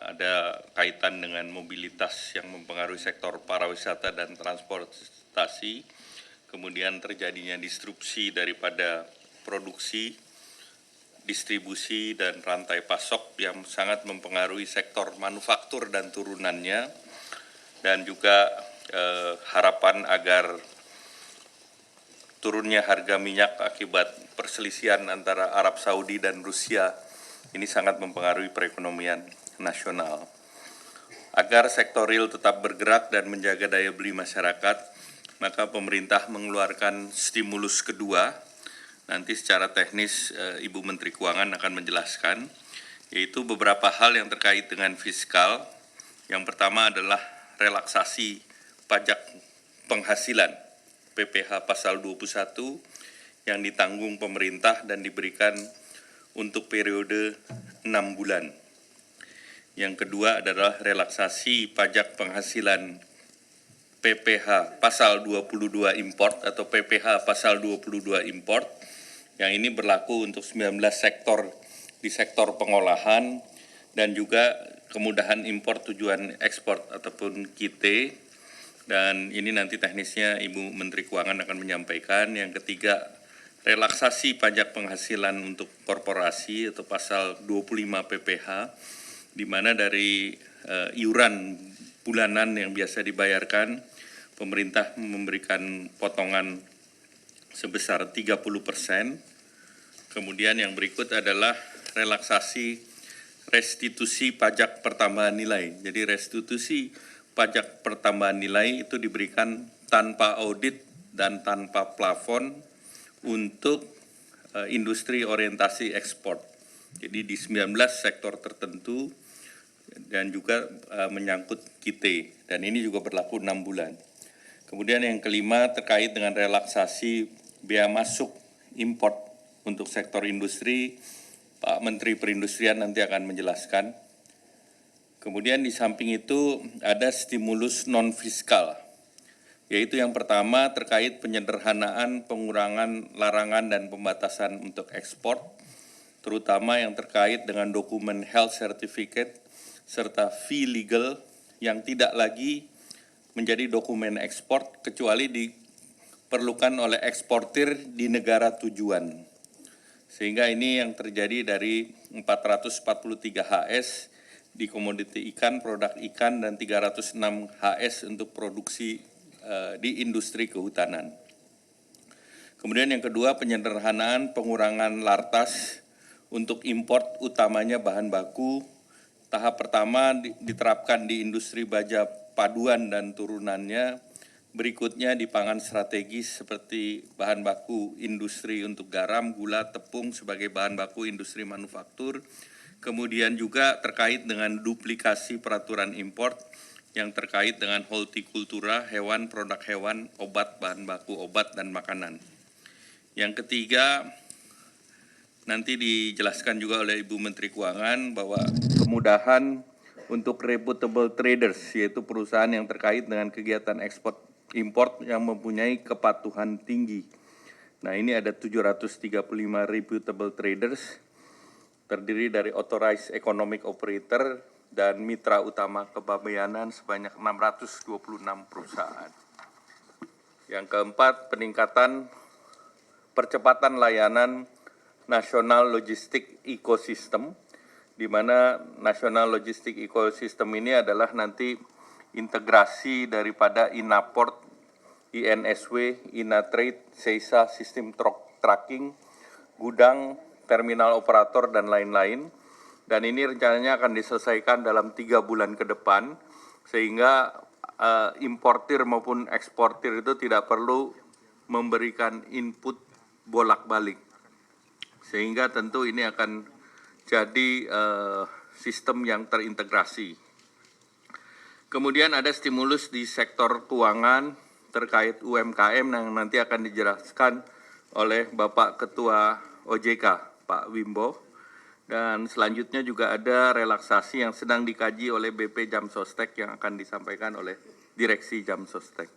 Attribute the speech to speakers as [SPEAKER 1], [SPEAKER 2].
[SPEAKER 1] ada kaitan dengan mobilitas yang mempengaruhi sektor pariwisata dan transportasi, kemudian terjadinya disrupsi daripada produksi, distribusi, dan rantai pasok yang sangat mempengaruhi sektor manufaktur dan turunannya, dan juga harapan agar turunnya harga minyak akibat perselisihan antara Arab Saudi dan Rusia ini sangat mempengaruhi perekonomian nasional. Agar sektor real tetap bergerak dan menjaga daya beli masyarakat, maka pemerintah mengeluarkan stimulus kedua. Nanti secara teknis Ibu Menteri Keuangan akan menjelaskan, yaitu beberapa hal yang terkait dengan fiskal. Yang pertama adalah relaksasi pajak penghasilan PPh pasal 21 yang ditanggung pemerintah dan diberikan untuk periode 6 bulan. Yang kedua adalah relaksasi pajak penghasilan PPh pasal 22 import atau PPh pasal 22 import yang ini berlaku untuk 19 sektor di sektor pengolahan dan juga kemudahan impor tujuan ekspor ataupun KIT. Dan ini nanti teknisnya Ibu Menteri Keuangan akan menyampaikan. Yang ketiga, relaksasi pajak penghasilan untuk korporasi atau pasal 25 PPh, di mana dari iuran bulanan yang biasa dibayarkan, pemerintah memberikan potongan sebesar 30%. Kemudian yang berikut adalah relaksasi restitusi pajak pertambahan nilai. Jadi restitusi pajak pertambahan nilai itu diberikan tanpa audit dan tanpa plafon untuk industri orientasi ekspor. Jadi di 19 sektor tertentu dan juga menyangkut KIT, dan ini juga berlaku 6 bulan. Kemudian yang kelima terkait dengan relaksasi biaya masuk import untuk sektor industri, Pak Menteri Perindustrian nanti akan menjelaskan. Kemudian di samping itu ada stimulus non-fiskal, yaitu yang pertama terkait penyederhanaan, pengurangan larangan dan pembatasan untuk ekspor, terutama yang terkait dengan dokumen health certificate serta fee legal yang tidak lagi menjadi dokumen ekspor kecuali diperlukan oleh eksportir di negara tujuan. Sehingga ini yang terjadi dari 443 HS di komoditi ikan, produk ikan, dan 306 HS untuk produksi di industri kehutanan. Kemudian yang kedua, penyederhanaan pengurangan lartas untuk import utamanya bahan baku. Tahap pertama diterapkan di industri baja paduan dan turunannya. Berikutnya di pangan strategis seperti bahan baku industri untuk garam, gula, tepung sebagai bahan baku industri manufaktur. Kemudian juga terkait dengan duplikasi peraturan impor yang terkait dengan hortikultura, hewan, produk hewan, obat, bahan baku obat, dan makanan. Yang ketiga, nanti dijelaskan juga oleh Ibu Menteri Keuangan bahwa kemudahan untuk reputable traders, yaitu perusahaan yang terkait dengan kegiatan ekspor import yang mempunyai kepatuhan tinggi. Nah, ini ada 735 reputable traders, terdiri dari authorized economic operator dan mitra utama kepabeanan sebanyak 626 perusahaan. Yang keempat, peningkatan percepatan layanan National Logistic Ecosystem, di mana National Logistic Ecosystem ini adalah nanti integrasi daripada Inaport, INSW, Inatrade, SEISA, sistem tracking, gudang, terminal operator, dan lain-lain. Dan ini rencananya akan diselesaikan dalam 3 bulan ke depan, sehingga importir maupun eksportir itu tidak perlu memberikan input bolak-balik. Sehingga tentu ini akan jadi sistem yang terintegrasi. Kemudian ada stimulus di sektor keuangan terkait UMKM yang nanti akan dijelaskan oleh Bapak Ketua OJK, Pak Wimbo. Dan selanjutnya juga ada relaksasi yang sedang dikaji oleh BP Jam Sostek yang akan disampaikan oleh Direksi Jam Sostek.